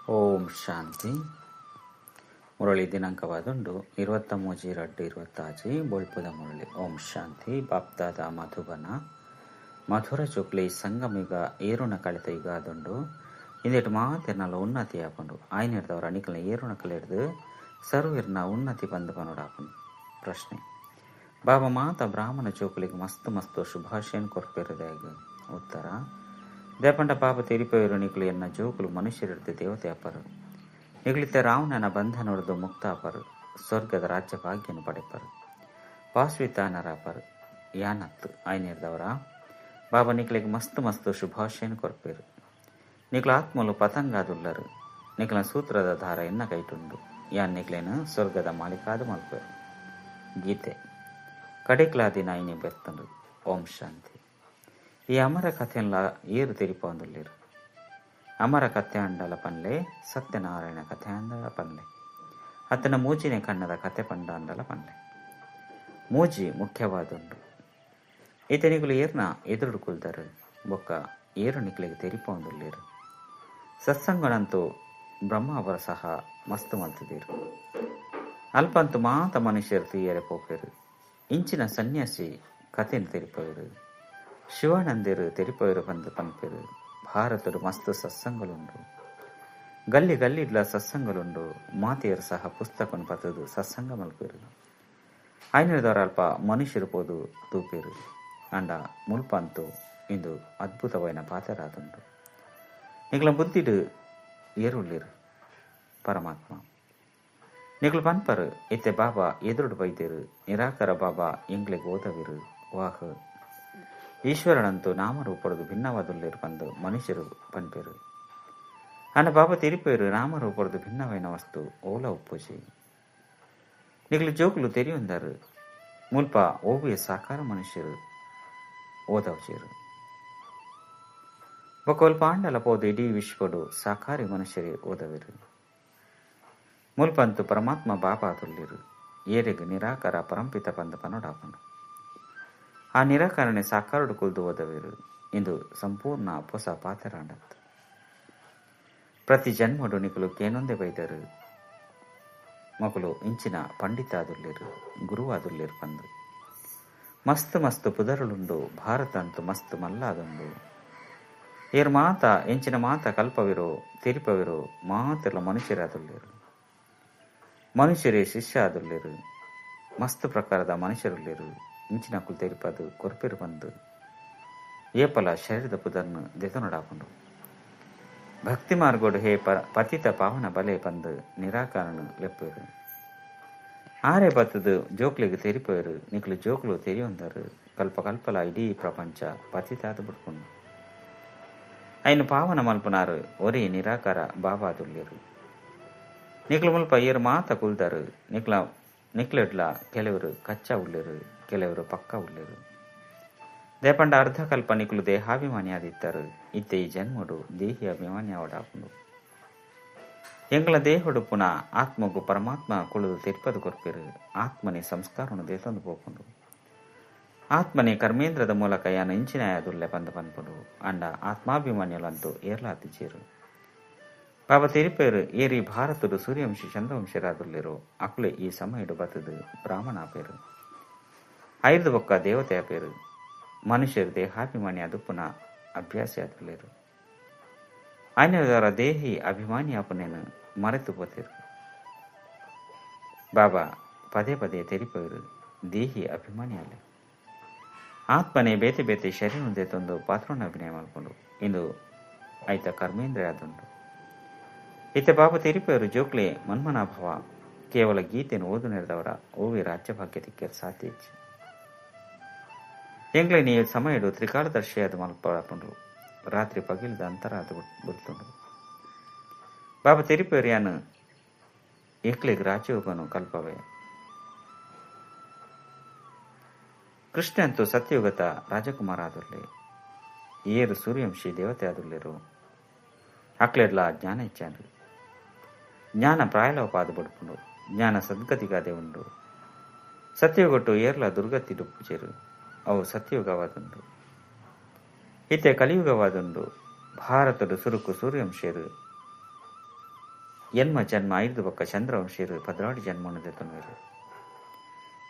ಓಂ ಶಾಂತಿ. ಮುರಳಿ ದಿನಾಂಕವಾದುಂಡು 23/2/26 ಬೊಳ್ಪುದ ಮುರಳಿ. ಓಂ ಶಾಂತಿ. ಬಾಪ್ದಾದ ಮಧುಬನ ಮಧುರ ಚೊಕ್ಲಿ ಸಂಗಮಿಗ ಏರುಣ ಕಳೆತ ಯುಗ ಆದುಂಡು ಇಂದೆಟ್ ಮಾತೆರ್ನಲ ಉನ್ನತಿ ಆಪುಂಡು. ಆಯ್ನಿಡ್ದವರ ಅಣಿಕಲ್ನ ಏರುಣ ಕಲೆಡ್ದು ಸರ್ವಿರ್ನ ಉನ್ನತಿ ಬಂದು ಪನುಡಾಪುಂಡು. ಪ್ರಶ್ನೆ: ಬಾಬಾ ಮಾತ ಬ್ರಾಹ್ಮಣ ಚೋಕುಲಿಗೆ ಮಸ್ತ್ ಮಸ್ತ್ ಶುಭಾಶಯನ್ ಕೊರ್ಪೆರದಾಗ. ಉತ್ತರ: ದೇಪಂಡ ಪಾಪ ತೆರಿಪೇರು ನಿಕ್ಲು ಎನ್ನ ಜೋಕುಲು ಮನುಷ್ಯರಿಡ್ದು ದೇವತೆ ಅಪ್ಪರು. ನಿಗ್ಲಿತ್ತೆ ರಾವಣನ ಬಂಧನ ಹೊಡೆದು ಮುಕ್ತ ಅಪ್ಪರು. ಸ್ವರ್ಗದ ರಾಜ್ಯ ಭಾಗ್ಯನು ಪಡೆಪರು. ವಾಸ್ವಿತಾನರಾಪರು ಯಾನತ್ತು. ಆಯ್ನಿರ್ದವರ ಬಾಬಾ ನಿಕ್ಲಿಗೆ ಮಸ್ತ್ ಮಸ್ತ್ ಶುಭಾಶಯನ್ ಕೊರ್ಪೇರು. ನಿಕ್ಲ ಆತ್ಮಲು ಪತಂಗಾದುಲ್ಲರು. ನಿಕ್ಲ ಸೂತ್ರದ ದಾರ ಎನ್ನ ಕೈಟುಂಡು. ಯಾನ್ ನಿಕ್ಲೇನು ಸ್ವರ್ಗದ ಮಾಲಿಕಾದು ಮಲ್ಪೇರು. ಗೀತೆ ಕಡೆಕ್ಲಾದಿನ ಐನಿ ಬೆರ್ತಂಡು. ಓಂ ಶಾಂತಿ. ಈ ಅಮರ ಕಥೆಯಲ್ಲ ಏರು ತೆರಿಪೊಂದುಲ್ಲೇರು. ಅಮರ ಕಥೆ ಅಂಡಲ ಪನ್ಲೆ ಸತ್ಯನಾರಾಯಣ ಕಥೆ ಅಂಡಲ ಪನ್ಲೆ ಅತನ ಮೂಜಿನೆ ಕಣ್ಣದ ಕಥೆ ಪಂಡ ಅಂಡಲ ಪನ್ಲೆ. ಮೂಜಿ ಮುಖ್ಯವಾದುಂಡು. ಈತನಿಗಳು ಏರ್ನ ಎದುರು ಕುಲ್ದರು ಬೊಕ್ಕ ಏರು ನಿಕ್ಲಿಗೆ ತೆರಿಪೊಂದುಲ್ಲೇರು. ಸತ್ಸಂಗನಂತೂ ಬ್ರಹ್ಮ ಅವರ ಸಹ ಮಸ್ತ್ ಮಲ್ತಿದ್ದೀರು. ಅಲ್ಪಂತು ಮಾತ ಮನುಷ್ಯರು ತೀಯರೆ ಪೋಪೇರು. ಇಂಚಿನ ಸನ್ಯಾಸಿ ಕಥೆನ ತೆರಿಪೋರು. ಶಿವಾನಂದಿರು ತೆರಿಪೋರು ಬಂದು ಪನ್ಪೇರು. ಭಾರತಡು ಮಸ್ತ್ ಸತ್ಸಂಗಲುಂಡು. ಗಲ್ಲಿ ಗಲ್ಲಿಡ್ಲ ಸತ್ಸಂಗಲುಂಡು. ಮಾತೆಯರು ಸಹ ಪುಸ್ತಕವನ್ನು ಪತ್ತದು ಸತ್ಸಂಗ ಮಲ್ಪೇರು. ಐನೂರದವರ ಅಲ್ಪ ಮನುಷ್ಯರು ಪೋದು ತೂಪೇರು. ಅಂಡ ಮುಲ್ಪಂತು ಇಂದು ಅದ್ಭುತವಾದ ಪಾತರಾದುಂಡು. ನಿಗ್ಲ ಬುದ್ಧಿಡು ಏರುಳ್ಳೇರು ಪರಮಾತ್ಮ. ನಿಗ್ಲು ಪನ್ಪರು ಇತ್ತೆ ಬಾಬಾ ಎದುರುಡು ಬೈದೇರು. ನಿರಾಕರ ಬಾಬಾ ಎಂಗ್ಲಿಗೆ ಓದವಿರು ವಾಹ್. ಈಶ್ವರನಂತೂ ನಾಮರೂಪಡದು ಭಿನ್ನವಾದುಲ್ಲೇರು ಬಂದು ಮನುಷ್ಯರು ಪನ್ಪೇರು. ಅನ್ನ ಬಾಬಾ ತೆರಿಪೇರು ನಾಮರೂಪಡದು ಭಿನ್ನವೈನ ವಸ್ತು ಓಲ ಉಪ್ಪುಜಿ. ನಿಗ್ಲು ಜೋಕುಲು ತೆರಿಯೊಂದರು. ಮುಲ್ಪ ಓವಿಯ ಸಾಕಾರ ಮನುಷ್ಯರು ಓದವಚೇರು. ಬೊಕ್ಕ ಪಾಂಡಲ ಪೋದು ಇಡೀ ವಿಶ್ವಡು ಸಾಕಾರಿ ಮನುಷ್ಯರೇ ಓದವಿರು. ಮುಲ್ಪಂತು ಪರಮಾತ್ಮ ಬಾಬಾ ತುಲ್ಲಿರು. ಏರೆಗೆ ನಿರಾಕಾರ ಪರಂಪಿತ ಬಂದ ಪನೋಡಾಪನು. ಆ ನಿರಾಕರಣೆ ಸಾಕಾರಡು ಕುಲ್ದು ಓದವಿರು. ಇಂದು ಸಂಪೂರ್ಣ ಹೊಸ ಪಾತೆರಾಂಡತ್ತು. ಪ್ರತಿ ಜನ್ಮಡು ನಿಕಲು ಕೇನೊಂದೆ ಬೈದರು. ಮಕ್ಕಳು ಇಂಚಿನ ಪಂಡಿತ ಆದುಲ್ಲೇರು ಗುರುವಾದುಲ್ಲೇರು ಬಂದು. ಮಸ್ತ್ ಮಸ್ತ್ ಪುದರುಳುಂಡು. ಭಾರತ ಅಂತೂ ಮಸ್ತ್ ಮಲ್ಲಾದುಂಡು. ಏರ್ ಮಾತ ಎಂಚಿನ ಮಾತ ಕಲ್ಪವಿರೋ ತಿರಿಪವಿರೋ ಮಾತೆಲ್ಲ ಮನುಷ್ಯರಾದುಲ್ಲೇರು. ಮನುಷ್ಯರೇ ಶಿಷ್ಯ ಆದುಲ್ಲೇರು. ಮಸ್ತ್ ಪ್ರಕಾರದ ಮನುಷ್ಯರುಳ್ಳೇರು. ಇಂಚಿನ ಕುಲ್ ತೆರಿಪದು ಕೊರ್ಪೆರು ಬಂದು ಏಪಲ ಶರೀರದ ಪುದರ್ನು ದೆತನೊಡಾಪುಂಡು. ಭಕ್ತಿ ಮಾರ್ಗೋಡು ಹೇ ಪತಿತ ಪಾವನ ಬಲೆ ಬಂದು ನಿರಾಕರಣನು ಲೆಪ್ಪೇರು. ಆರೇ ಬತ್ತದು ಜೋಕ್ಲಿಗೆ ತೆರಿಪೇರು. ನಿಕ್ಲು ಜೋಕ್ಲು ತೆರಿಯೊಂದರು. ಕಲ್ಪ ಕಲ್ಪಲ ಇಡೀ ಪ್ರಪಂಚ ಪತಿತಾದ ಬಿಡ್ಕೊಂಡು ಐನು ಪಾವನ ಮಲ್ಪನಾರು ಒರೇ ನಿರಾಕಾರ ಬಾಬಾ ಆದುಲ್ಲೇರು. ನಿಕ್ಲು ಮುಲ್ಪ ಏರು ಮಾತ ಕುಲ್ದರು. ನಿಕ್ಲೆಡ್ಲ ಕೆಲವರು ಕಚ್ಚಾ ಉಳ್ಳೇರು, ಕೆಲವರು ಪಕ್ಕ ಉಳ್ಳೇರು. ದೇಪಂಡ ಅರ್ಧ ಕಲ್ಪ ನಿಕ್ಲು ದೇಹಾಭಿಮಾನಿ ಆದಿತ್ತರು. ಇತ್ತೆ ಈ ಜನ್ಮಡು ದೇಹಿ ಅಭಿಮಾನಿ ಅವಡಾಪುಂಡು. ಎಂಗ್ಲ ದೇಹಡು ಪುನಃ ಆತ್ಮಗು ಪರಮಾತ್ಮ ಕುಳಿದು ತೆರಿಪದು ಕೊರ್ಪೇರು. ಆತ್ಮನೇ ಸಂಸ್ಕಾರನು ದೇತಂದು ಪೋಪುಂಡು. ಆತ್ಮನೇ ಕರ್ಮೇಂದ್ರದ ಮೂಲಕ ಯಾನ ಇಂಚಿನ ಯಾದುಲ್ಲೆ ಬಂದ ಪನ್ಪುಂಡು. ಅಂಡ ಆತ್ಮಾಭಿಮಾನಿಯಲಂತೂ ಏರ್ಲಾತಿಚೇರು. ಬಾಬಾ ತೆರಿಪೇರು ಏರಿ ಭಾರತಡು ಸೂರ್ಯವಂಶಿ ಚಂದ್ರವಂಶರಾದುಲ್ಲೇರು. ಅಕ್ಲೆ ಈ ಸಮಯಡು ಬತ್ತದು ಬ್ರಾಹ್ಮಣ ಪೇರು. ಐದು ಬೊಕ್ಕ ದೇವತೆಯ ಪೇರು. ಮನುಷ್ಯರು ದೇಹಾಭಿಮಾನಿ ಅದು ಪುನಃ ಅಭ್ಯಾಸಿ ಆದುಲ್ಲೇರು. ಅನ್ಯದವರ ದೇಹಿ ಅಭಿಮಾನಿ ಅಪನೇನು ಮರೆತು ಪೋತೇರು. ಬಾಬಾ ಪದೇ ಪದೇ ತೆರಿಪೇರು ದೇಹಿ ಅಭಿಮಾನಿ ಅಲ್ಲೇ. ಆತ್ಮನೇ ಬೇತೆ ಬೇತೆ ಶರೀರ ತಂದು ಪಾತ್ರೋಣ ಅಭಿನಯ ಮಾಡ್ಕೊಂಡು ಇಂದು ಆಯ್ತ ಕರ್ಮೇಂದ್ರ ಆದುಂಡು. ಇತ್ತೆ ಬಾಬಾ ತೆರಿಪೇರು ಜೋಕ್ಲೆ ಮನ್ಮನಾಭವ ಕೇವಲ ಗೀತೆಯನ್ನು ಓದು ನೆರೆದವರ ಓವಿ ರಾಜ್ಯ ಭಾಗ್ಯ ತಿಕ್ಕರು ಸಾಧ್ಯ. ಎಂಗ್ಲೆ ನೀ ಸಮಯಡು ತ್ರಿಕಾಲದರ್ಶಿಯಾದ ಮಲ್ಪಡಪುಂಡು. ರಾತ್ರಿ ಪಗಿಲಿದ ಅಂತರ ಅದು ಬಿಡ್ತುಂಡು. ಬಾಬಾ ತೆರಿಪೇರು ಯಾನು ಏಕ್ಲಿಗೆ ರಾಜಯೋಗನು ಕಲ್ಪವೇ. ಕೃಷ್ಣ ಅಂತೂ ಸತ್ಯಯುಗತ ರಾಜಕುಮಾರ ಆದುರ್ಲೆ. ಏರು ಸೂರ್ಯವಂಶಿ ದೇವತೆ ಆದುಲ್ಲೇರು. ಅಕ್ಲೆಡ್ಲ ಜ್ಞಾನ ಇಚ್ಚಾಂಡು. ಜ್ಞಾನ ಪ್ರಾಯಲವಪಾದ ಬಡ್ಪುಂಡು. ಜ್ಞಾನ ಸದ್ಗತಿಗಾದೆ ಉಂಡು. ಸತ್ಯಯುಗಟ್ಟು ಏರ್ಲ ದುರ್ಗತಿ ಡುಪ್ಪುಚೇರು. ಅವು ಸತ್ಯಯುಗವಾದುಂಡು. ಇತ್ತೆ ಕಲಿಯುಗವಾದುಂಡು. ಭಾರತದ ಸುರುಕು ಸೂರ್ಯವಂಶಿಯರು ಎನ್ಮ ಜನ್ಮ 5 ಬೊಕ್ಕ ಚಂದ್ರವಂಶೀರು 14 ಜನ್ಮವನ್ನು ದೆತೊನುವೆರು.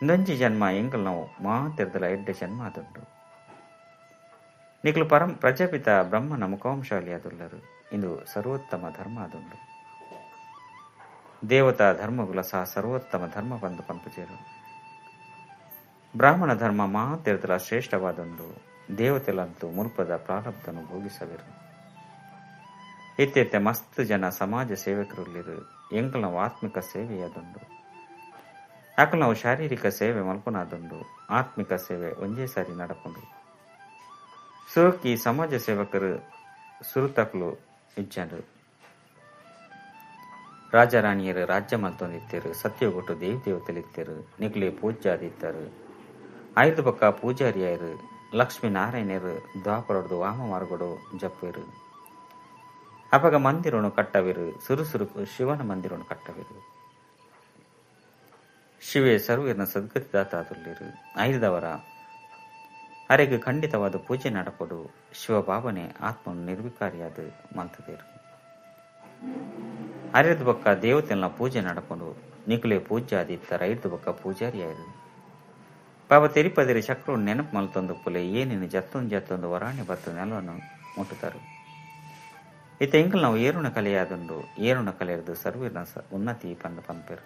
ಇಂದೊಂಜಿ ಜನ್ಮ ಎಂಕಲ್ ನಾವು ಮಾತೆರ್ದಲ ಎಡ್ಡೆ ಜನ್ಮ ಆದುಂಡು. ನಿಕಲು ಪ್ರಜಾಪಿತ ಬ್ರಹ್ಮನ ಮುಖವಂಶಾಲಿ ಆದುಲ್ಲರು. ಇಂದು ಸರ್ವೋತ್ತಮ ಧರ್ಮ ಆದುಂಡು. ದೇವತಾ ಧರ್ಮಗುಲ ಸಹ ಸರ್ವೋತ್ತಮ ಧರ್ಮ ಬಂದು ಪಂಪುಜೇರು. ಬ್ರಾಹ್ಮಣ ಧರ್ಮ ಮಾತೆರ್ದಲ ಶ್ರೇಷ್ಠವಾದುಂಡು. ದೇವತೆಲಂತೂ ಮುಲ್ಪದ ಪ್ರಾರಬ್ಧನು ಭೋಗಿಸವಿರು. ಇತ್ತೆತ್ತೆ ಮಸ್ತ್ ಜನ ಸಮಾಜ ಸೇವಕರುಲ್ಲಿರು. ಎಂಕಲ್ ನಾವು ಆತ್ಮಿಕ ಸೇವೆಯಾದುಂಡು. ಅಕಲ್ ನಾವು ಶಾರೀರಿಕ ಸೇವೆ ಮಲ್ಪನಾದುಂಡು. ಆತ್ಮಿಕ ಸೇವೆ ಒಂಜೇ ಸಾರಿ ನಡಪುಂಡು. ಸುರುಕಿ ಸಮಾಜ ಸೇವಕರು ಸುರುತಕ್ಲು ಇಜ್ಜಂಡು. ರಾಜರಾಣಿಯರು ರಾಜ್ಯ ಮಲ್ತೊಂದಿತ್ತರು. ಸತ್ಯಗೊಟ್ಟು ದೇವಿ ದೇವತೆಲಿತ್ತರು. ನಿಕ್ಲೆ ಪೂಜ್ಯಾದಿತ್ತರು. 5 ಬೊಕ್ಕ ಪೂಜಾರಿಯರು. ಲಕ್ಷ್ಮೀನಾರಾಯಣರು ದ್ವಾಪರದು ವಾಮ ಮಾರ್ಗಡು ಜಪ್ಪರು. ಅಪಗ ಮಂದಿರನು ಕಟ್ಟವಿರು. ಸುರುಸುರುಕು ಶಿವನ ಮಂದಿರನು ಕಟ್ಟವಿರು. ಶಿವೆ ಸರ್ವೀರ್ನ ಸದ್ಗತಿದಾತಾದುಲ್ಲಿರು. 5ದವರ ಅರೆಗೆ ಖಂಡಿತವಾದ ಪೂಜೆ ನಡಪಡು. ಶಿವಭಾವನೆ ಆತ್ಮನು ನಿರ್ವಿಕಾರಿಯಾದ ಮಂತದೇರು. 6 ಬೊಕ್ಕ ದೇವತೆಲ್ನ ಪೂಜೆ ನಡಪಡು. ನಿಕುಲೆ ಪೂಜ್ಯಾದಿತ್ತರ 5 ಬೊಕ್ಕ ಪೂಜಾರಿಯಾರು. ಪಾಪ ತೆರಿಪದಿರಿ ಚಕ್ರವು ನೆನಪು ಮಲ್ತೊಂದು ಪುಲೆ ಏನೇನು ಜತ್ತೊಂದು ವರಾಣೆ ಬತ್ತು ನೆಲವನ್ನು ಮುಟ್ಟುತ್ತಾರೆ. ಇತ್ತ ಎಂಕಲ್ ನಾವು ಏರುಣ ಕಲೆಯಾದುಂಡು. ಏರುಣ ಕಲೆಯದು ಸರ್ವೀರ್ನ ಉನ್ನತಿ ಪಂದ ಪಂಪೆರು.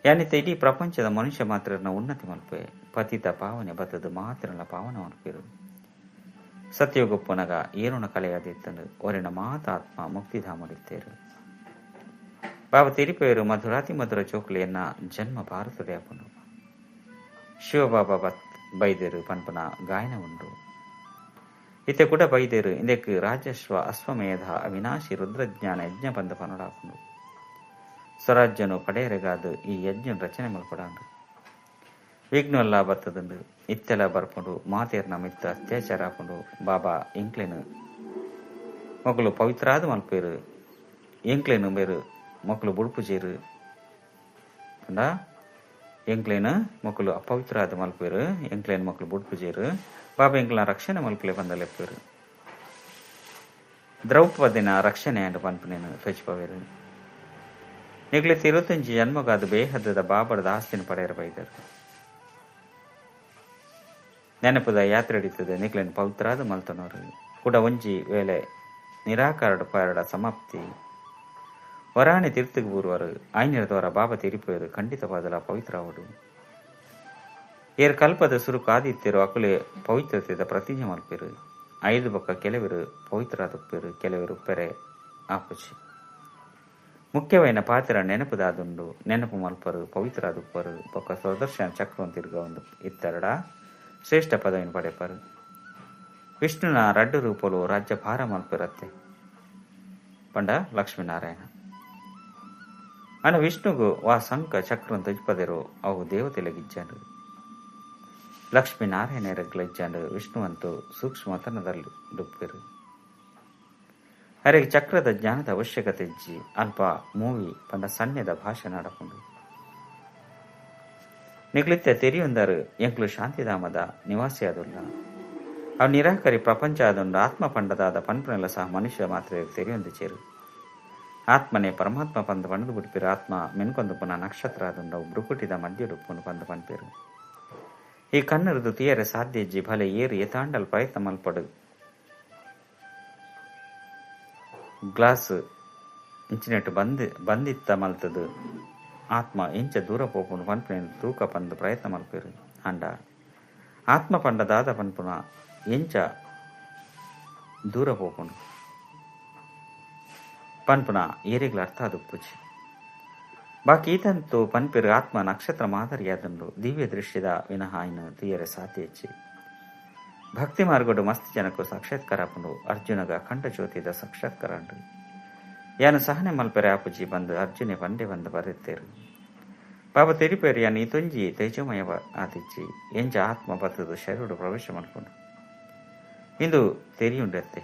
ಯಾನಿತ್ತ ಇಡೀ ಪ್ರಪಂಚದ ಮನುಷ್ಯ ಮಾತ್ರನ ಉನ್ನತಿ ಮಲ್ಪೆ. ಪತಿತ ಪಾವನೆ ಬತ್ತದು ಮಾತ್ರನ ಪಾವನ ಮಲ್ಪೆರು. ಸತ್ಯಗೊಪ್ಪನಗ ಏರುಣ ಕಲೆಯಾದಿತ್ತಂದು ಒರಿನ ಮಾತಾತ್ಮ ಮುಕ್ತಿಧಾಮಡಿತ್ತೇರು. ಬಾಬ ತಿರಿಪೇರು ಮಧುರಾತಿ ಮಧುರ ಚೋಕ್ಲೆಯನ್ನ ಜನ್ಮ ಭಾರತದ ಅಪ್ಪನು. ಶಿವಬಾಬಾ ಬೈದೇರು ಪನ್ಪನ ಗಾಯನ ಉಂಡು. ಇತ್ತೆ ಕೂಡ ಬೈದೇರು ಇಂದಕ್ಕೆ ರಾಜಶ್ವ ಅಶ್ವಮೇಧ ಅವಿನಾಶಿ ರುದ್ರಜ್ಞಾನ ಯಜ್ಞ ಬಂದ ಪನಡಾಪುಂಡು. ಸ್ವರಾಜ್ಯನು ಪಡೆಯರೆಗಾದು ಈ ಯಜ್ಞ ರಚನೆ ಮಲ್ಪಡಾಂಡು. ವಿಘ್ನೆಲ್ಲ ಬರ್ತದುಂಡು. ಇತ್ತೆಲ್ಲ ಬರ್ಪುಂಡು. ಮಾತೇರ್ನ ಮಿತ್ತ ಅತ್ಯಾಚಾರ ಆಪುಂಡು. ಬಾಬಾ ಎಂಕ್ಲೆನು ಮಕ್ಕಳು ಪವಿತ್ರಾದ ಮಲ್ಪೇರು. ಎಂಕ್ಲೆನು ಬೇರು ಮಕ್ಕಳು ಬುಡ್ಪುಜೇರು ಅಂಡ. ಎಂಕ್ಲೇನು ಮಕ್ಕಳು ಅಪವಿತ್ರಾದ ಮಲ್ಪೇರು. ಎಂಕ್ಲೇನು ಮಕ್ಕಳು ಬುಡ್ಪುಜೇರು. ಬಾಬಾ ಎಂಕ್ಲ ರಕ್ಷಣೆ ಮಲ್ಪಲೆ ಬಂದಲೆಪ್ಪೇರು. ದ್ರೌಪದಿನ ರಕ್ಷಣೆ ಅಂಡು ಪನ್ಪನೇನು ತೊಚ್ಪವೇರು. ನಿಗ್ಲೆ 25 ಜನ್ಮಗಾದ ಬೇಹದ್ದದ ಬಾಬರದ ಆಸ್ತಿನ ಪಡೆಯರ ಬೈದರು. ನೆನಪದ ಯಾತ್ರೆ ಹಿಡಿತದೆ. ನಿಗ್ಲೆನ್ ಪವಿತ್ರಾದ ಮಲ್ತನವರು ಕೂಡ ಒಂಜಿ ವೇಳೆ ನಿರಾಕಾರಡು ಪಾರಡ ಸಮಾಪ್ತಿ ವರಾಣಿ ತೀರ್ಥಕ್ಕೆ ಬೂರುವರು. ಆಯ್ನಿರದವರ ಬಾಬಾ ತಿರಿಪೇರು ಖಂಡಿತವಾದಲ ಪವಿತ್ರವಡು. ಏರ್ ಕಲ್ಪದ ಸುರುಕು ಆದಿತ್ಯರು ಅಕುಲೆ ಪವಿತ್ರತೆದ ಪ್ರತಿಜ್ಞೆ ಮಲ್ಪೇರು. 5 ಬೊಕ್ಕ ಕೆಲವರು ಪವಿತ್ರಾದುಪ್ಪೇರು. ಕೆಲವರು ಪೆರೆ ಆಪುಚಿ. ಮುಖ್ಯವಾದ ಪಾತ್ರ ನೆನಪುದಾದುಂಡು. ನೆನಪು ಮಲ್ಪರು ಪವಿತ್ರಾದುಪ್ಪರು. ಬೊಕ್ಕ ಸ್ವದರ್ಶನ ಚಕ್ರವನ್ನು ತಿರ್ಗ ಒಂದು ಇತ್ತರಡ ಶ್ರೇಷ್ಠ ಪದವಿನ ಪಡೆಪರು. ವಿಷ್ಣುನ 2 ರೂಪಲು ರಾಜ್ಯ ಭಾರ ಮಲ್ಪಿರತ್ತೆ ಪಂಡ ಲಕ್ಷ್ಮೀನಾರಾಯಣ ಅಣ್ಣ. ವಿಷ್ಣುಗೂ ವಾ ಸಂಕ ಚಕ್ರನ್ ತಜ್ಪದಿರು ಅವು ದೇವತೆಲಗಿಜ್ಜಂಡು. ಲಕ್ಷ್ಮೀನಾರಾಯಣರಗ್ಲಿಜ್ಜಂಡು. ವಿಷ್ಣುವಂತೂ ಸೂಕ್ಷ್ಮತನದಲ್ಲಿ ಡುಪ್ಪಿರು. ಅರೆಗೆ ಚಕ್ರದ ಜ್ಞಾನದ ಅವಶ್ಯಕತೆ ಇಜ್ಜಿ ಅಲ್ಪ ಮೂವಿ ಪಂಡ ಸಣ್ಯದ ಭಾಷೆ ನಡಪುಂಡು. ನಿಗ್ಲಿತ್ತ ತೆರಿಯೊಂದರು ಎಂಕ್ಲು ಶಾಂತಿಧಾಮದ ನಿವಾಸಿಯಾದುಲ್ಲ. ಅವು ನಿರಾಕರಿ ಪ್ರಪಂಚ ಆದುಂಡು. ಆತ್ಮ ಪಂಡದಾದ ಪನ್ಪನೆಲ್ಲ ಸಹ ಮನುಷ್ಯ ಮಾತ್ರ ತೆರಿಯೊಂದು ಚೇರು. ಆತ್ಮನೇ ಪರಮಾತ್ಮ ಪಂದ ಪಣದು ಬಿಡ್ಪಿರು. ಆತ್ಮ ಮೆನ್ಕೊಂದು ಪುನಃ ನಕ್ಷತ್ರ ಆದುಂಡು. ಅವು ಬೃಕುಟಿದ ಮಧ್ಯ ಡುಪ್ಪುನು ಪಂದ ಪನ್ಪೇರು. ಈ ಕನ್ನಡದು ತೀಯರೆ ಸಾಧ್ಯ ಇಜ್ಜಿ ಭಲೆ ಏರು ಎತಾಂಡಲ್ ಪ್ರಯತ್ನ ಮಲ್ಪಡು. ಗ್ಲಾಸ್ ಇಂಚಿನೆಟ್ಟು ಬಂದಿತ್ತ ಮಲ್ತದು ಆತ್ಮ ಇಂಚ ದೂರ ಪೋಪುನು ಪನ್ಪುನ ತೂಕ ಪಂದು ಪ್ರಯತ್ನ ಮಲ್ಪೇರು. ಅಂಡ ಆತ್ಮ ಪಂಡದಾದ ಪನ್ಪುನ ಎಂಚ ದೂರ ಪೋಪುನು ಪನ್ಪುನ ಏರಿಗ್ಲ ಅರ್ಥ ಆದುಪ್ಪುಜಿ. ಬಾಕಿ ಈತಂತೂ ಪನ್ಪೇರು ಆತ್ಮ ನಕ್ಷತ್ರ ಮಾದರಿಯಾದಂಡು. ದಿವ್ಯ ದೃಶ್ಯದ ವಿನಃ ಇನ್ನು ತೀಯರೆ ಸಾಧ್ಯ ಹೆಚ್ಚಿ. ಭಕ್ತಿ ಮಾರ್ಗಡು ಮಸ್ತ್ ಜನಕ್ಕೂ ಸಾಕ್ಷಾತ್ಕಾರ ಆಪುಂಡು. ಅರ್ಜುನಗ ಕಂಠ ಜ್ಯೋತಿದ ಸಾಕ್ಷಾತ್ಕಾರ ಉಂಡು. ಯಾನು ಸಹನೆ ಮಲ್ಪೆರೆ ಆಪುಜಿ ಬಂದು ಅರ್ಜುನೆ ಬಂಡೆ ಬಂದು ಬರುತ್ತೇರು. ಬಾಬಾ ತೆರಿಪೇರು ಯಾನು ಈ ತುಂಜಿ ತೇಜೋಮಯ ಆದಿಜ್ಜಿ ಎಂಜ ಆತ್ಮ ಬತ್ತದು ಶರೀರ ಪ್ರವೇಶ ಮಾಡ್ಕೊಂಡು ಇಂದು ತೆರಿಯುಂಡತ್ತೆ.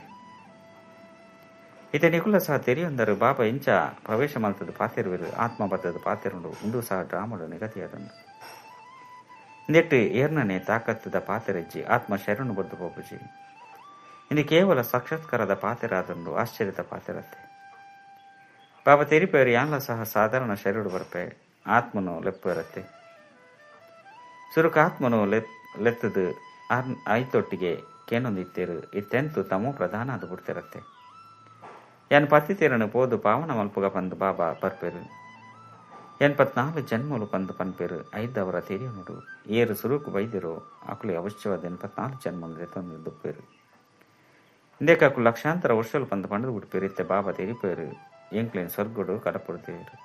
ಇತ ನಿಕುಲ ಸಹ ತೆರಿಯೊಂದರು. ಬಾಬಾ ಎಂಚ ಪ್ರವೇಶ ಮಲ್ತದು ಪಾತೆರುವಿರು. ಆತ್ಮ ಬತ್ತದು ಪಾತೆರುಂಡು. ಇಂದು ಸಹ ಡ್ರಾಮಡು ನಿಗದಿಯಾದಂಡು. ಇಂದೆಟ್ಟು ಏರ್ನನೆ ತಾಕತ್ತದ ಪಾತೆರಜ್ಜಿ ಆತ್ಮ ಶರಣು ಬದ್ದು ಹೋಗುಜಿ. ಇಂದು ಕೇವಲ ಸಾಕ್ಷಾತ್ಕಾರದ ಪಾತೆರಾದಂಡು. ಆಶ್ಚರ್ಯದ ಪಾತೆರತ್ತೆ. ಬಾಬಾ ತೆರಿಪೇರು ಯಾನ್ಲ ಸಹ ಸಾಧಾರಣ ಶರೀರ ಬರ್ಪೆ ಆತ್ಮನು ಲೆಪ್ಪು ಇರತ್ತೆ. ಸುರುಕ ಆತ್ಮನು ಲೆತ್ತದು ಐತೊಟ್ಟಿಗೆ ಕೇನೊಂದಿತ್ತೇರು ಇತ್ತೆಂತು ತಮೋ ಪ್ರಧಾನ ಅದು ಬಿಡ್ತಿರತ್ತೆ. ಎನ್ ಪತ್ತಿತೀರನು ಪೋದು ಪಾವನ ಮಲ್ಪುಗ ಪಂದು ಬಾಬಾ ಬರ್ಪೇರು. 84 ಜನ್ಮಲು ಪಂದು ಪನ್ಪೇರು ಐದವರ ತೆರಿಯನುಡು ಏರು ಸುರುಕು ಬೈದಿರೋ ಅಕುಲಿ ಅವಶ್ಯವಾದ 84 ಜನ್ಮಲು ದೆತ್ತೊಂದು ದುಪ್ಪೇರು. ಇಂದೇಕಾಕು ಲಕ್ಷಾಂತರ ವರ್ಷಲು ಪಂದು ಪಂಡದು ಬಿಡ್ಪೇರು. ಇತ್ತೆ ಬಾಬಾ ತೆರಿಪೇರು ಎಂಕ್ಲೇನ್ ಸ್ವರ್ಗುಡು ಕಡಪುಡ್ತೇರು.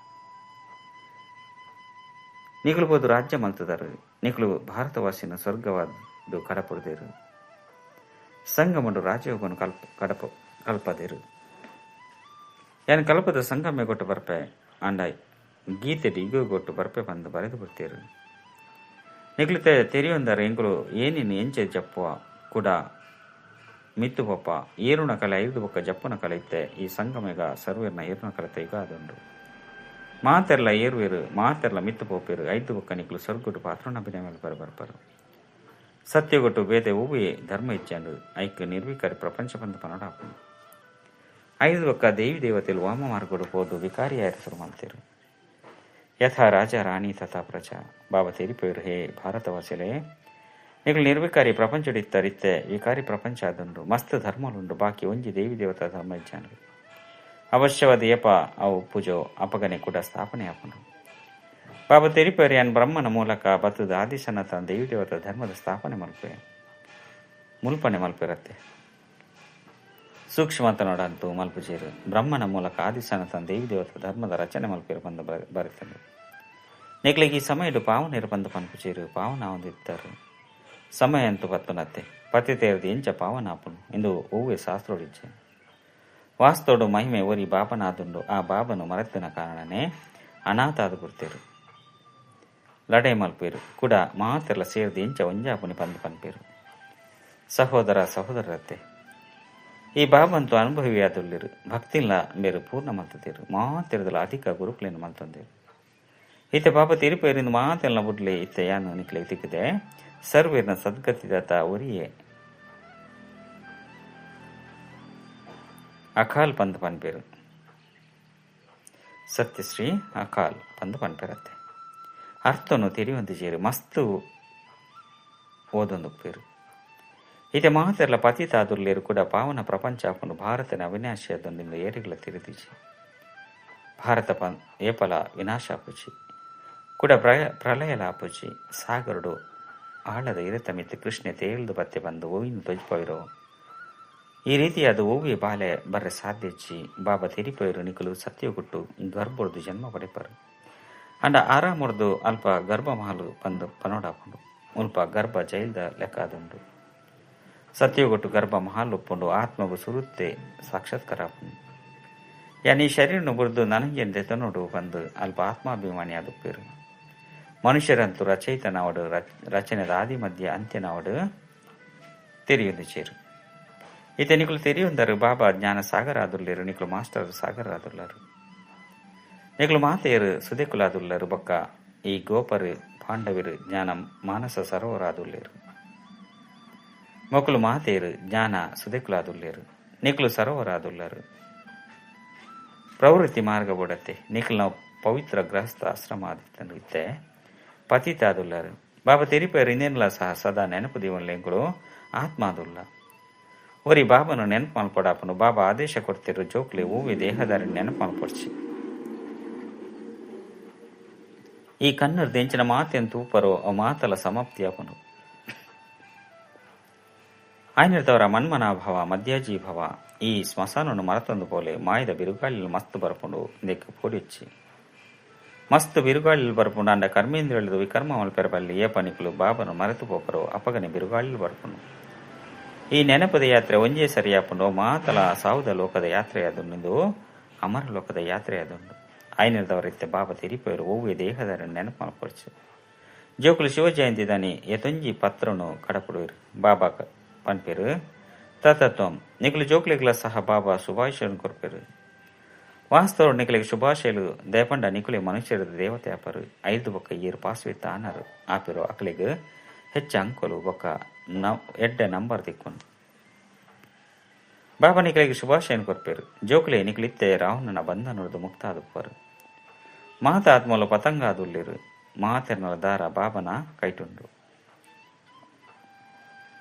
ನಿಗುಲು ಬೋದು ರಾಜ್ಯ ಮಲ್ತದರು. ನಿಗುಲು ಭಾರತವಾಸಿನ ಸ್ವರ್ಗವಾದು ಕಡಪುಡ್ದೇರು. ಸಂಗಮಡು ರಾಜಯೋಗನು ಕಲ್ಪದೇರು. ಏನು ಕಲ್ಪದ ಸಂಗಮೆ ಕೊಟ್ಟು ಬರ್ಪೆ ಅಂಡಾಯ್ ಗೀತೆ ಡಿಗೋಗೊಟ್ಟು ಬರ್ಪೆ ಬಂದು ಬರೆದು ಬಿಡ್ತೇರು. ನಿಗ್ಲಿತೆ ತೆರಿಯೊಂದರ ಎಂಗುಲು ಏನಿನ್ನು ಎಂಚೆ ಜಪ್ಪುವ ಕೂಡ ಮಿತ್ತು ಪಪ್ಪ ಏರುಣ ಕಲೆ 5 ಬೊಕ್ಕ ಜಪ್ಪುನ ಕಲೆ ಇತ್ತೆ. ಈ ಸಂಗಮೆಗ ಸರ್ವೇರ್ನ ಏರುಣ ಕಲೆತೆ ಈಗ ಅದೊಂದು ಮಾತೆರ್ಲ ಏರುವೇರು ಮಾತೆರ್ಲ ಮಿತ್ತು ಪೋಪೇರು 5 ಬೊಕ್ಕ ನಿಗ್ಲು ಸ್ವರ್ಗುಡು ಪಾತ್ರನ ಅಭಿನಯ ಮೇಲೆ ಬರ್ಬರ್ಪರು. ಸತ್ಯಗೊಟ್ಟು ಬೇದೆ ಹೂವೇ ಧರ್ಮ ಇಚ್ಛಂಡು ಐಕ್ ನಿರ್ವಿಕಾರಿ ಪ್ರಪಂಚ ಬಂದು ಪನಡಾಪು 5 ಬೊಕ್ಕ ದೇವಿ ದೇವತೆಲು ವಾಮ ಮಾರ್ಗಡು ಹೋದು ವಿಕಾರಿಯಾಯ ಶುರು ಮಾಡ್ತೇರು. ಯಥಾ ರಾಜ ರಾಣಿ ತಥಾ ಪ್ರಜಾ. ಬಾಬಾ ತೆರಿಪೇರು ಹೇ ಭಾರತವಾಸಿಲೇ ನಿಗಳು ನಿರ್ವಿಕಾರಿ ಪ್ರಪಂಚಡಿತ್ತರಿತ್ತೆ ವಿಕಾರಿ ಪ್ರಪಂಚ ಆದುಂಡು ಮಸ್ತ್ ಧರ್ಮಲುಂಡು ಬಾಕಿ ಒಂಜಿ ದೇವಿ ದೇವತಾ ಧರ್ಮ ಇಚ್ಛಂಡು ಅವಶ್ಯವಾದ ಏಪ ಅವು ಪೂಜೋ ಅಪಗನೆ ಕೂಡ ಸ್ಥಾಪನೆ ಆಪುಂಡು. ಬಾಬಾ ತೆರಿಪೇರು ಯಾನ್ ಬ್ರಹ್ಮನ ಮೂಲಕ ಬತ್ತದ ಆದಿಸನಾತನ ದೇವಿ ದೇವತಾ ಧರ್ಮದ ಸ್ಥಾಪನೆ ಮುಲ್ಪನೆ ಮಲ್ಪಿರತ್ತೆ. ಸೂಕ್ಷ್ಮತ ನೋಡಂತೂ ಮಲ್ಪುಜೇರು ಬ್ರಹ್ಮನ ಮೂಲಕ ಆದಿಸನಾತನ ದೇವಿ ದೇವತಾ ಧರ್ಮದ ರಚನೆ ಮಲ್ಪಿರು ಬಂದು ಬರುತ್ತದೆ. ನಿಗ್ಲಿಗೆ ಈ ಸಮಯಡು ಪಾವನೇರು ಬಂದು ಪನ್ಪುಜೇರು ಪಾವನ ಹೊಂದಿದ್ದರು. ಸಮಯ ಅಂತೂ ಬತ್ತುನತ್ತೆ ಪತಿತೇರದು ಎಂಚ ಪಾವನಾಪುನು ಎಂದು ಹೂವೆ ಶಾಸ್ತ್ರೋಡಿಚ್ಚೆ ವಾಸ್ತೋಡು ಮಹಿಮೆ ಒರಿ ಬಾಬನಾದುಂಡು ಆ ಬಾಬನು ಮರೆತಿನ ಕಾರಣನೇ ಅನಾಥ ಆದು ಬಿಡ್ತೇರು. ಲಡೆ ಮಲ್ಪೇರು ಕೂಡ ಮಾತೆಲ್ಲ ಸೇರಿದು ಎಂಚ ಒಂಜಾಪುನಿ ಬಂದು ಪನ್ಪೇರು. ಸಹೋದರ ಸಹೋದರತ್ತೆ ಈ ಬಾಬಂತು ಅನುಭವಿಯಾದುಲ್ಲಿರು ಭಕ್ತಿಲ್ಲ ಬೇರು ಪೂರ್ಣ ಮಲ್ತದೇರು ಮಾತೆರದಲ್ಲ ಅಧಿಕ ಗುರುಕ್ಲೇನು ಮಲ್ತಂದೇರು. ಈತೆ ಬಾಬಾ ತಿರುಪೇರಿಂದ ಮಾತೆಲ್ಲ ಬುಡ್ಲೆ ಇತ್ತೆ ಯಾನು ನಿಕ್ಲೆ ತಿಕ್ಕಿದೆ ಸರ್ವೇರ್ನ ಸದ್ಗತಿದಾತ ಒರಿಯೇ ಅಕಾಲ್ ಪಂದು ಪನ್ಪೇರು. ಸತ್ಯಶ್ರೀ ಅಕಾಲ್ ಪಂದು ಪನ್ಪೇರತ್ತೆ ಅರ್ಥನು ತಿರಿಯೊಂದು ಜೇರು ಮಸ್ತು ಓದೊಂದು ಪೇರು. ಈತೆ ಮಾತೆಲ್ಲ ಪತಿತಾದುರ್ಲೇರು ಕೂಡ ಪಾವನ ಪ್ರಪಂಚ ಹಾಕೊಂಡು ಭಾರತನ ಅವಿನಾಶಿಯಾದೊಂದಿನ ಏರಿಗಳ ತಿರುದಿಸಿ ಭಾರತ ಏಪಲ ವಿನಾಶ ಆಪುಚಿ ಕೂಡ ಪ್ರಳಯಲಾಪುಚಿ ಸಾಗರಡು ಆಳದ ಇರತ ಮಿತ್ತು ಕೃಷ್ಣ ತೇಳ್ದು ಬತ್ತೆ ಬಂದು ಓವಿನ ಧ್ವಜಪೋಯಿರೋ ಈ ರೀತಿಯಾದ ಓವಿಯ ಬಾಲೆ ಬರ್ರೆ ಸಾಧ್ಯಚ್ಚಿ ಬಾಬಾ ತೆರಿಪೋಯಿರು ನಿಕಲು ಸತ್ಯಗುಟ್ಟು ಗರ್ಭೊಡ್ದು ಜನ್ಮ ಪಡೆಪರು ಅಂಡ ಆರಾಮೊಡ್ದು ಅಲ್ಪ ಗರ್ಭ ಮಹಾಲು ಬಂದು ಪನೋಡಾಕೊಂಡು ಮುಲ್ಪ ಗರ್ಭ ಜೈಲ್ದ ಲೆಕ್ಕಾದುಂಡು ಸತ್ಯಗೊಟ್ಟು ಗರ್ಭ ಮಹಾಲ್ ಒಪ್ಪುಂಡು ಆತ್ಮಗು ಸುರುತ್ತೆ ಸಾಕ್ಷಾತ್ಕಾರ ಆಪುಂಡು ಯಾನ್ ಈ ಶರೀರನು ಬುರ್ದು ನನಗೆಂದೆ ತನ್ನೋಡು ಬಂದು ಅಲ್ಪ ಆತ್ಮಾಭಿಮಾನಿ ಆದುಪ್ಪೇರು. ಮನುಷ್ಯರಂತೂ ರಚಯಿತ ನಾವಡು ರಚನೆದ ಆದಿ ಮಧ್ಯ ಅಂತ್ಯ ನಾವಡು ತೆರಿಯೊಂದು ಚೇರು. ಈತ ನಿಕಲು ತೆರಿಯೊಂದರು ಬಾಬಾ ಜ್ಞಾನ ಸಾಗರ ಆದುಲ್ಲೇರು ನಿಕಲು ಮಾಸ್ಟರ್ ಸಾಗರ ಆದುಲ್ಲರು ನಿಕಲು ಮಾತೆಯರು ಸುದೆಕುಲಾದುಲ್ಲರು ಬೊಕ್ಕ ಈ ಗೋಪರು ಪಾಂಡವಿರು ಜ್ಞಾನ ಮಾನಸ ಸರೋವರ ಆದುಲ್ಲೇರು ಮೊಕಲು ಮಾತೆಯರು ಜ್ಞಾನ ಸುದೆಕುಲಾದುಲ್ಲೇರು ನಿಕಲು ಸರೋವರ ಆದುಲ್ಲರು ಪ್ರವೃತ್ತಿ ಮಾರ್ಗ ಬುಡತ್ತೆ ನಿಕಲು ನಾವು ಪವಿತ್ರ ಗೃಹಸ್ಥ ಆಶ್ರಮ ಆದಿತ್ತಂದು ಇತ್ತೆ ಪತಿತ ಆದುಲ್ಲರು ಬಾಬಾ ತೆರಿಪೇರು ಇನ್ನೇನಲ್ಲ ಸಹ ಸದಾ ನೆನಪು ದೀವನ್ಲೆಂಗಳು ಆತ್ಮ ಆದುಲ್ಲ ಒರಿ ಬಾಬನು ನೆನಪು ಮಲ್ಪಡಾಪನು ಬಾಬಾ ಆದೇಶ ಕೊಡ್ತಿರು ಜೋಕ್ಲೆ ಹೂವಿ ದೇಹದಾರಿ ನೆನಪು ಮಲ್ಪಡ್ಸಿ ಈ ಕನ್ನಡ ದೆಂಚಿನ ಮಾತೆಂದು ತೂಪರೋ ಅವು ಮಾತಲ ಸಮಾಪ್ತಿಯಾಪನು ಆಯ್ನಿರ್ತವರ ಮನ್ಮನಾಭವ ಮಧ್ಯಾಜೀಭವ ಈ ಸ್ಮಶಾನವನ್ನು ಮರತೊಂದು ಪೋಲೆ ಮಾಯದ ಬಿರುಗಾಳಿಲು ಮಸ್ತ್ ಬರ್ಪುಂಡು ದೆಕ್ಕು ಪೋಡಿಚ್ಚಿ ಮಸ್ತ್ ಬಿರುಗಾಳಿಲು ಬರ್ಪುಂಡು ಅಂಡ ಕರ್ಮೇಂದ್ರಿಯಳದು ವಿಕರ್ಮ ಮಲ್ಪೆರಬಲ್ಲಿ ಏಪನಿಕಲು ಬಾಬನು ಮರೆತು ಪೋಪರೋ ಅಪಗನೆ ಬಿರುಗಾಳಿಲು ಬರ್ಪುಂಡು ಈ ನೆನಪದ ಯಾತ್ರೆ ಒಂಜೇ ಸರಿಯಾಪುಂಡು ಮಾತಲ ಸಾವುದ ಲೋಕದ ಯಾತ್ರೆಯಾದುಂಡು ಅಮರ ಲೋಕದ ಯಾತ್ರೆಯಾದುಂಡು ಆಯ್ನಿರ್ದವರಿತ್ತೆ ಬಾಬಾ ತಿರಿಪೇರು ಹೂವೆ ದೇಹದ ನೆನಪು ಮಲ್ಪಡ್ಚು ಜೋಕುಲು ಶಿವಜಯಂತಿ ದಾನಿ ಎತೊಂಜಿ ಪತ್ರನು ಕಡಪುಡುವಿರು ಬಾಬಾ ಪನ್ಪೇರು ತತ್ವಂ ನಿಕಲು ಜೋಕ್ಲಿಗಳ ಸಹ ಬಾಬಾ ಶುಭಾಶಯನು ಕೊರ್ಪೇರು ವಾಸ್ತವರು ನಿಕಲಿಗೆ ಶುಭಾಶಯಲು ದಯಪಂಡ ನಿಕುಲೆ ಮನುಷ್ಯರದ ದೇವತೆ ಆಪರು 5 ಬೊಕ್ಕ ಏರು ಪಾಸ್ವಿತ್ತ ಆನರು ಆಪಿರು ಅಕಲಿಗೆ ಹೆಚ್ಚು ಅಂಕೊಲು ಬೊಕ್ಕ ಎಡ್ಡೆ ನಂಬರ್ ತಿಕ್ಕೊಂಡು ಬಾಬಾ ನಿಕಲಿಗೆ ಶುಭಾಶಯನ ಕೊರ್ಪೇರು. ಜೋಕುಲೆ ನಿಕಲಿತ್ತೆ ರಾವಣನ ಬಂಧನದ ಮುಕ್ತ ಆದುಪ್ಪರು. ಮಾತ ಆತ್ಮಲು ಪತಂಗಾದುಲ್ಲಿರು ಮಾತೆರ್ನಲ ದಾರ ಬಾಬನ ಕೈಟುಂಡು.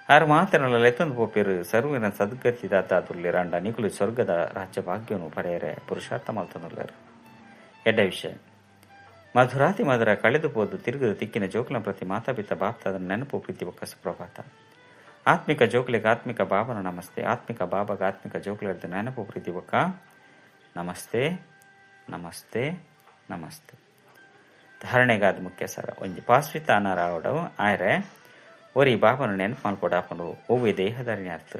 ಆರು ಮಾತೆರ್ನಲ ಲೆತ್ತೊಂದು ಪೋಪೇರು ಸರ್ವಿನ ಸದ್ಗತಿ ದಾತಾದುಲ್ಲಿರಂಡ ನಿಕುಲು ಸ್ವರ್ಗದ ರಾಜ್ಯ ಭಾಗ್ಯವನ್ನು ಪಡೆಯರೆ ಪುರುಷಾರ್ಥ ಮಲ್ತನುಲ್ಲರು. ಎಡ್ಡ ವಿಷಯ ಮಧುರಾತಿ ಮಧುರ ಕಳೆದು ಹೋದು ತಿರುಗದ ತಿಕ್ಕಿನ ಜೋಕುಲ ಪ್ರತಿ ಮಾತಾಪಿತ ಬಾಪ್ತಾದ ನೆನಪು ಪ್ರೀತಿ ಒಕ್ಕ ಸುಪ್ರಭಾತ. ಆತ್ಮಿಕ ಜೋಕುಲಿಗೆ ಆತ್ಮಿಕ ಬಾಬನ ನಮಸ್ತೆ. ಆತ್ಮಿಕ ಬಾಬಾಗ ಆತ್ಮಿಕ ಜೋಕುಲಿಡ್ದ ನೆನಪು ಪ್ರೀತಿ ಒಕ್ಕ ನಮಸ್ತೆ ನಮಸ್ತೆ ನಮಸ್ತೆ. ಧಾರಣೆಗಾದ ಮುಖ್ಯ ಸರ ಒಂಜಿ ಪಾಸ್ವಿತಾನ ರಾವಡವು ಆಯ್ರೆ ಒರಿ ಬಾಬನ ನೆನಪು ಮಲ್ಪಡಾಪನು ಒವ್ವೆ ದೇಹಧಾರಿಣಿ ಅರ್ಥ.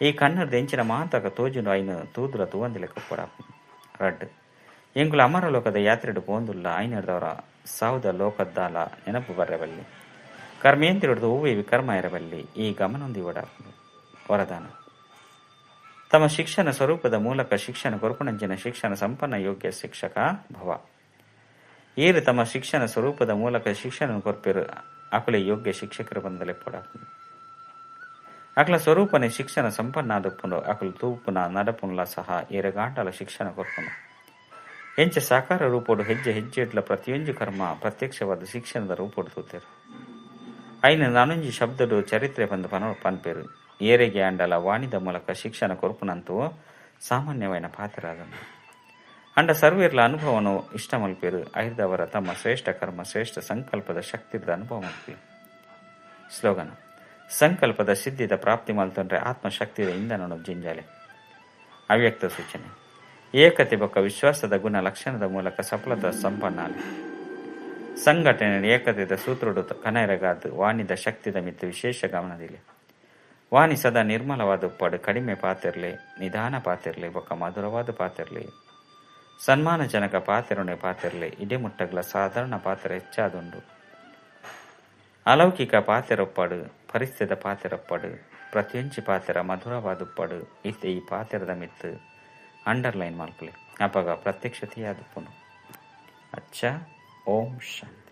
ಈ ಕಣ್ಣದ ಎಂಚಿನ ಮಾತಾಗ ತೋಜುನು ಐನು ತೂದುಲ ತೂವಂದಿಲೆ ಕಪ್ಪಡಾಪನು ರಡ್ ಎಂಗುಲ ಅಮರ ಲೋಕದ ಯಾತ್ರೆಡು ಪೋಂದುಲ್ಲ ಐನರ್ದವರ ಸಾವುದ ಲೋಕದ್ದಾಲ ನೆನಪು ಬರಬಲ್ಲಿ ಕರ್ಮೇಂದ್ರಿಡ್ದು ಹೂವೆ ವಿಕರ್ಮ ಇರಬಲ್ಲಿ ಈ ಗಮನೊಂದಿ ಓಡಾಪನು ವರದಾನ. ತಮ್ಮ ಶಿಕ್ಷಣ ಸ್ವರೂಪದ ಮೂಲಕ ಶಿಕ್ಷಣ ಕೊರಪುಣಂಚಿನ ಶಿಕ್ಷಣ ಸಂಪನ್ನ ಯೋಗ್ಯ ಶಿಕ್ಷಕ ಭವ. ಈರು ತಮ್ಮ ಶಿಕ್ಷಣ ಸ್ವರೂಪದ ಮೂಲಕ ಶಿಕ್ಷಣ ಕೊರ್ಪೇರು ಅಕುಲೆ ಯೋಗ್ಯ ಶಿಕ್ಷಕರು ಬಂದಲೆ ಪೊಡಾಪನು. ಅಕಲ ಸ್ವರೂಪನೆ ಶಿಕ್ಷಣ ಸಂಪನ್ನ ಆದುಪ್ಪುನು ಅಕಲು ತೂಪುನ ನಡಪುನ್ಲ ಸಹ ಏರಗಾಂಡಲ ಶಿಕ್ಷಣ ಕೊರ್ಪುನು. ಎಂಚ ಸಾಕಾರ ರೂಪೋಡು ಹೆಜ್ಜೆ ಹೆಜ್ಜೆಡ್ಲ ಪ್ರತಿಯೊಂದು ಕರ್ಮ ಪ್ರತ್ಯಕ್ಷವಾದ ಶಿಕ್ಷಣದ ರೂಪೋಡು ತೂತೇರು. ಐನ ನಾನೊಂಜಿ ಶಬ್ದಡು ಚರಿತ್ರೆ ಬಂದು ಪನ್ಪೇರು ಏರೆಗೆ ಅಂಡಲ ವಾಣಿದ ಮೂಲಕ ಶಿಕ್ಷಣ ಕೊರ್ಪುನಂತೂ ಸಾಮಾನ್ಯವಾದ ಪಾತ್ರರಾದನು. ಅಂಡ ಸರ್ವೇರ್ಲ ಅನುಭವನು ಇಷ್ಟ ಮಲ್ಪೇರು ಐದವರ ತಮ್ಮ ಶ್ರೇಷ್ಠ ಕರ್ಮ ಶ್ರೇಷ್ಠ ಸಂಕಲ್ಪದ ಶಕ್ತಿದ ಅನುಭವ ಮಲ್ಪೇರು. ಸ್ಲೋಗನ ಸಂಕಲ್ಪದ ಸಿದ್ಧಿದ ಪ್ರಾಪ್ತಿ ಮಲ್ತಂದ್ರೆ ಆತ್ಮಶಕ್ತಿಯ ಇಂಧನನು ಜಿಂಜಾಲೆ. ಅವ್ಯಕ್ತ ಸೂಚನೆ ಏಕತೆ ಬೊಕ್ಕ ವಿಶ್ವಾಸದ ಗುಣ ಲಕ್ಷಣದ ಮೂಲಕ ಸಫಲತಾ ಸಂಪನ್ನಾಲೆ. ಸಂಘಟನೆ ಏಕತೆದ ಸೂತ್ರುಡು ಕನೈರಗಾದು ವಾಣಿದ ಶಕ್ತಿದ ಮಿತ್ತು ವಿಶೇಷ ಗಮನದಿಲೆ. ವಾಣಿ ಸದಾ ನಿರ್ಮಲವಾದ ಉಪ್ಪಾಡು ಕಡಿಮೆ ಪಾತಿರ್ಲಿ ನಿಧಾನ ಪಾತಿರ್ಲಿ ಬೊಕ್ಕ ಮಧುರವಾದ ಪಾತಿರ್ಲಿ ಸನ್ಮಾನಜನಕ ಪಾತಿರೊಣೆ ಪಾತಿರ್ಲಿ ಇಡೀ ಮುಟ್ಟಗ್ಲ ಸಾಧಾರಣ ಪಾತ್ರ ಹೆಚ್ಚಾದುಂಡು. ಅಲೌಕಿಕ ಪಾತಿರೊಪ್ಪಾಡು ಪರಿಸ್ಥಿತ ಪಾತಿರೊಪ್ಪಾಡು ಪ್ರತಿಯೊಂಚಿ ಪಾತಿರ ಮಧುರವಾದ ಉಪ್ಪಾಡು ಇತ್ತೆ ಈ ಪಾತಿರದ ಮಿತ್ತು ಅಂಡರ್ಲೈನ್ ಮಲ್ಪಲೆ ಅಪಗ ಪ್ರತ್ಯಕ್ಷತೆಯಾದುಪ್ಪುನು. ಅಚ್ಚ ಓಂ ಶಾಂತಿ.